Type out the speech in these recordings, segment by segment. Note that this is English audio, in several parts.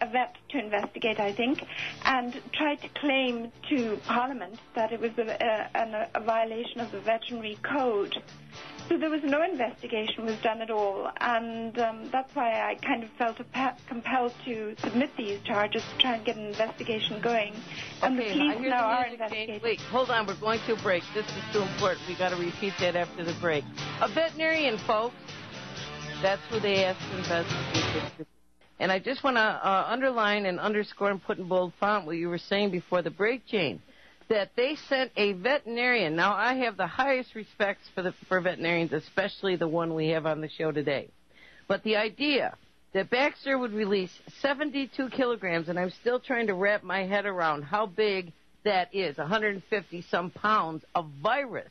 vet to investigate, I think, and tried to claim to Parliament that it was a violation of the veterinary code. So there was no investigation was done at all, and that's why I kind of felt compelled to submit these charges to try and get an investigation going. And okay, the police now are investigating. Wait, hold on, we're going to a break. This is too important. We got to repeat that after the break. A veterinarian, folks. That's who they asked to investigate. And I just want to underline and underscore and put in bold font what you were saying before the break, Jane, that they sent a veterinarian. Now, I have the highest respects for veterinarians, especially the one we have on the show today. But the idea that Baxter would release 72 kilograms, and I'm still trying to wrap my head around how big that is, 150-some pounds of virus,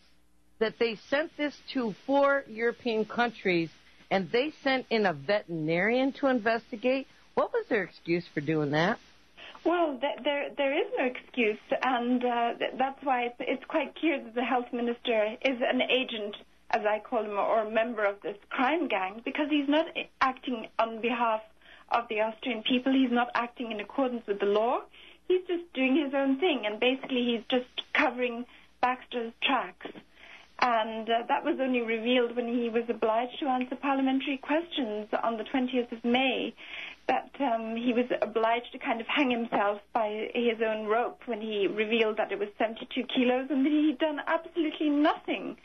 that they sent this to 4 European countries, and they sent in a veterinarian to investigate. What was their excuse for doing that? Well, there is no excuse, and that's why it's quite clear that the health minister is an agent, as I call him, or a member of this crime gang, because he's not acting on behalf of the Austrian people. He's not acting in accordance with the law. He's just doing his own thing, and basically he's just covering Baxter's tracks. And that was only revealed when he was obliged to answer parliamentary questions on the 20th of May, that he was obliged to kind of hang himself by his own rope when he revealed that it was 72 kilos and that he'd done absolutely nothing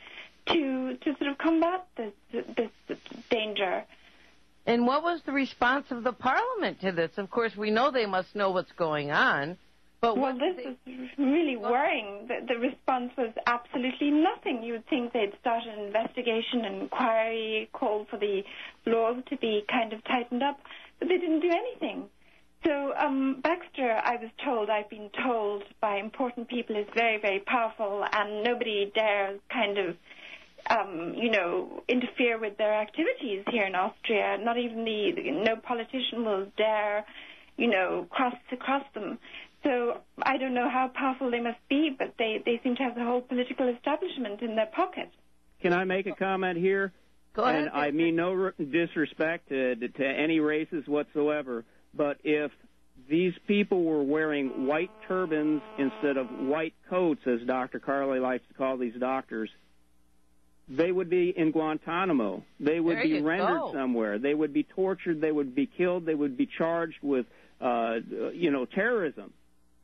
to sort of combat this danger. And what was the response of the Parliament to this? Of course, we know they must know what's going on. But well, this is really worrying. The response was absolutely nothing. You would think they'd start an investigation, an inquiry, call for the laws to be kind of tightened up, but they didn't do anything. So Baxter, I've been told by important people, is very, very powerful, and nobody dares kind of, interfere with their activities here in Austria. Not even no politician will dare, cross them. So I don't know how powerful they must be, but they seem to have the whole political establishment in their pocket. Can I make a comment here? Go ahead. And I mean no disrespect to any races whatsoever, but if these people were wearing white turbans instead of white coats, as Dr. Carley likes to call these doctors, they would be in Guantanamo. They would be rendered somewhere. They would be tortured. They would be killed. They would be charged with, terrorism.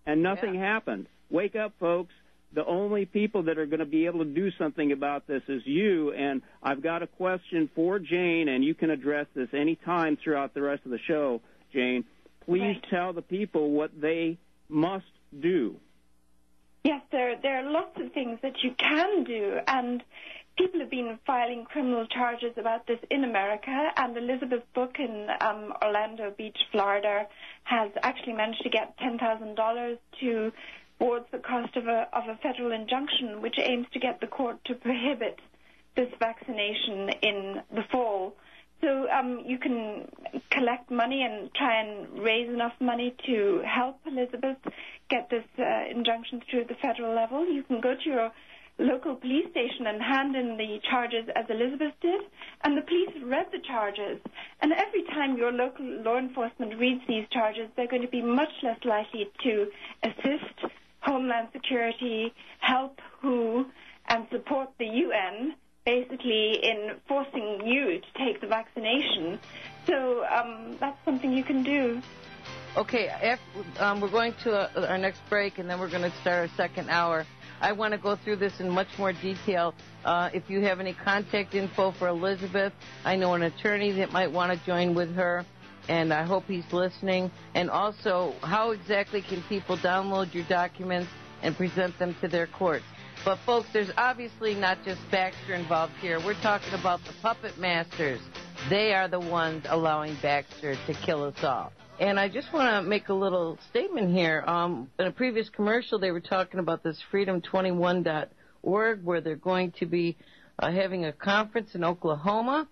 And nothing happened. Wake up, folks. The only people that are going to be able to do something about this is you. And I've got a question for Jane, and you can address this any time throughout the rest of the show, Jane. Please tell the people what they must do. Yes, there are lots of things that you can do, and people have been filing criminal charges about this in America, and Elizabeth Book in Orlando Beach, Florida, has actually managed to get $10,000 towards the cost of a federal injunction, which aims to get the court to prohibit this vaccination in the fall. So you can collect money and try and raise enough money to help Elizabeth get this injunction through at the federal level. You can go to your local police station and hand in the charges as Elizabeth did, and the police read the charges. And every time your local law enforcement reads these charges, they're going to be much less likely to assist Homeland Security, help WHO, and support the UN, basically in forcing you to take the vaccination. So that's something you can do. Okay, we're going to our next break, and then we're going to start our second hour. I want to go through this in much more detail. If you have any contact info for Elizabeth, I know an attorney that might want to join with her, and I hope he's listening. And also, how exactly can people download your documents and present them to their courts? But, folks, there's obviously not just Baxter involved here. We're talking about the puppet masters. They are the ones allowing Baxter to kill us all. And I just want to make a little statement here. In a previous commercial, they were talking about this freedom21.org, where they're going to be having a conference in Oklahoma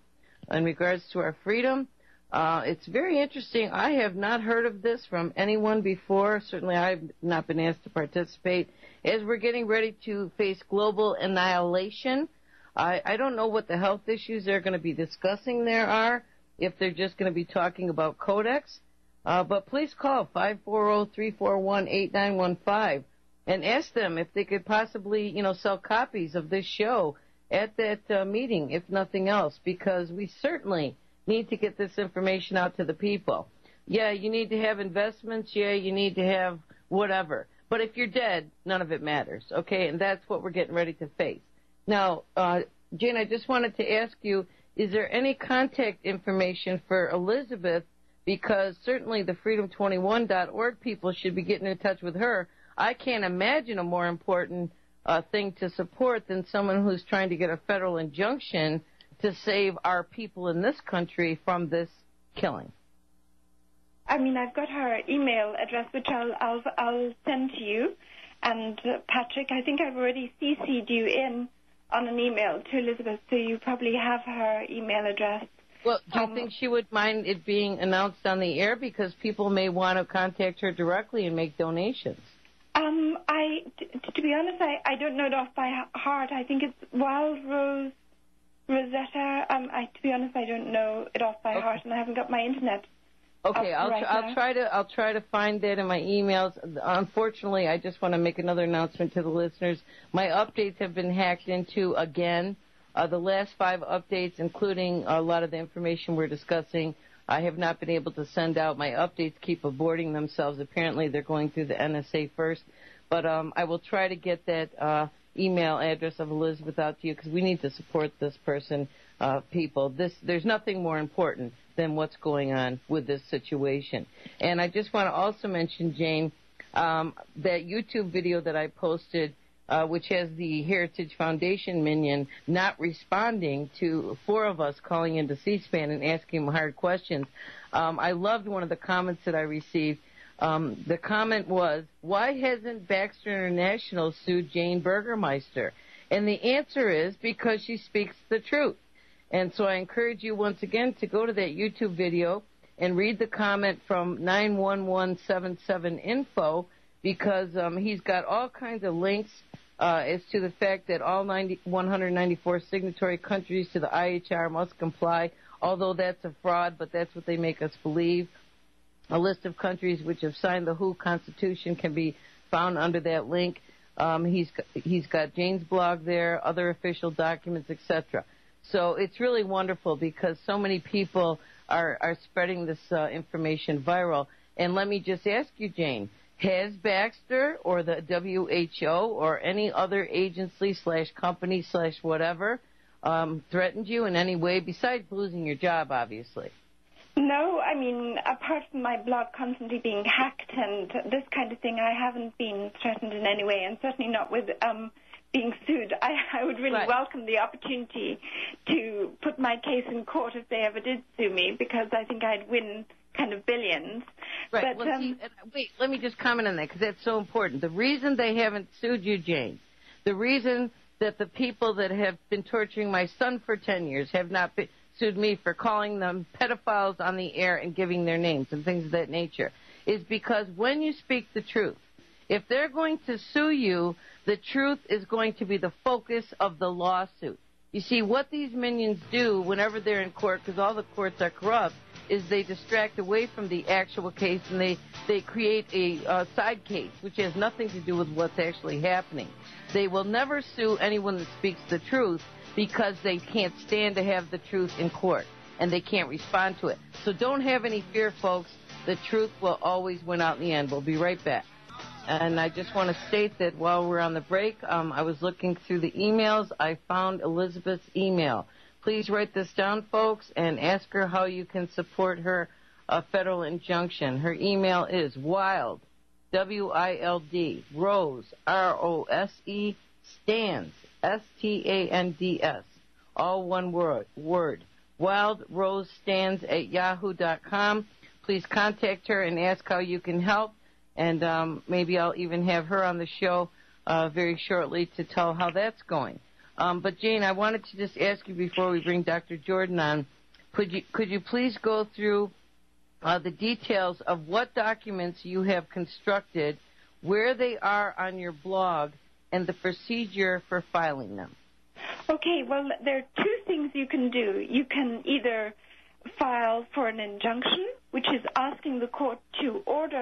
in regards to our freedom. It's very interesting. I have not heard of this from anyone before. Certainly I've not been asked to participate. As we're getting ready to face global annihilation, I don't know what the health issues they're going to be discussing there are, if they're just going to be talking about codex. But please call 540-341-8915 and ask them if they could possibly, sell copies of this show at that meeting, if nothing else, because we certainly need to get this information out to the people. Yeah, you need to have investments. Yeah, you need to have whatever. But if you're dead, none of it matters, okay? And that's what we're getting ready to face. Now, Jane, I just wanted to ask you, is there any contact information for Elizabeth? Because certainly the freedom21.org people should be getting in touch with her. I can't imagine a more important thing to support than someone who's trying to get a federal injunction to save our people in this country from this killing. I mean, I've got her email address, which I'll send to you. And, Patrick, I think I've already CC'd you in on an email to Elizabeth, so you probably have her email address. Well, do you think she would mind it being announced on the air? Because people may want to contact her directly and make donations. To be honest, I don't know it off by heart. I think it's Wild Rose Rosetta. To be honest, I don't know it off by heart, and I haven't got my internet. Okay, I'll try to find that in my emails. Unfortunately, I just want to make another announcement to the listeners. My updates have been hacked into again. The last 5 updates, including a lot of the information we're discussing, I have not been able to send out. My updates keep aborting themselves. Apparently, they're going through the NSA first. But I will try to get that email address of Elizabeth out to you because we need to support this person, people. There's nothing more important than what's going on with this situation. And I just want to also mention, Jane, that YouTube video that I posted, which has the Heritage Foundation minion not responding to 4 of us calling into C-SPAN and asking him hard questions. I loved one of the comments that I received. The comment was, why hasn't Baxter International sued Jane Burgermeister? And the answer is because she speaks the truth. And so I encourage you once again to go to that YouTube video and read the comment from 91177info because he's got all kinds of links as to the fact that all 194 signatory countries to the IHR must comply, although that's a fraud, but that's what they make us believe. A list of countries which have signed the WHO Constitution can be found under that link. He's got Jane's blog there, other official documents, etc. So it's really wonderful because so many people are spreading this information viral. And let me just ask you, Jane, has Baxter or the WHO or any other agency / company / whatever threatened you in any way besides losing your job, obviously? No, I mean, apart from my blog constantly being hacked and this kind of thing, I haven't been threatened in any way, and certainly not with being sued. I would really welcome the opportunity to put my case in court if they ever did sue me, because I think I'd win kind of billions. Right. But, wait, let me just comment on that, because that's so important. The reason they haven't sued you, Jane, the reason that the people that have been torturing my son for 10 years have not sued me for calling them pedophiles on the air and giving their names and things of that nature is because when you speak the truth, if they're going to sue you, the truth is going to be the focus of the lawsuit. You see, what these minions do whenever they're in court, because all the courts are corrupt, is they distract away from the actual case and they create a side case, which has nothing to do with what's actually happening. They will never sue anyone that speaks the truth because they can't stand to have the truth in court and they can't respond to it. So don't have any fear, folks. The truth will always win out in the end. We'll be right back. And I just want to state that while we're on the break, I was looking through the emails. I found Elizabeth's email. Please write this down, folks, and ask her how you can support her federal injunction. Her email is wild, W-I-L-D, Rose, R-O-S-E, stands, S-T-A-N-D-S, all one word, wildrosestands@yahoo.com. Please contact her and ask how you can help. And maybe I'll even have her on the show very shortly to tell how that's going. But, Jane, I wanted to just ask you before we bring Dr. Jordan on, could you please go through the details of what documents you have constructed, where they are on your blog, and the procedure for filing them? Okay, well, there are 2 things you can do. You can either file for an injunction, which is asking the court to order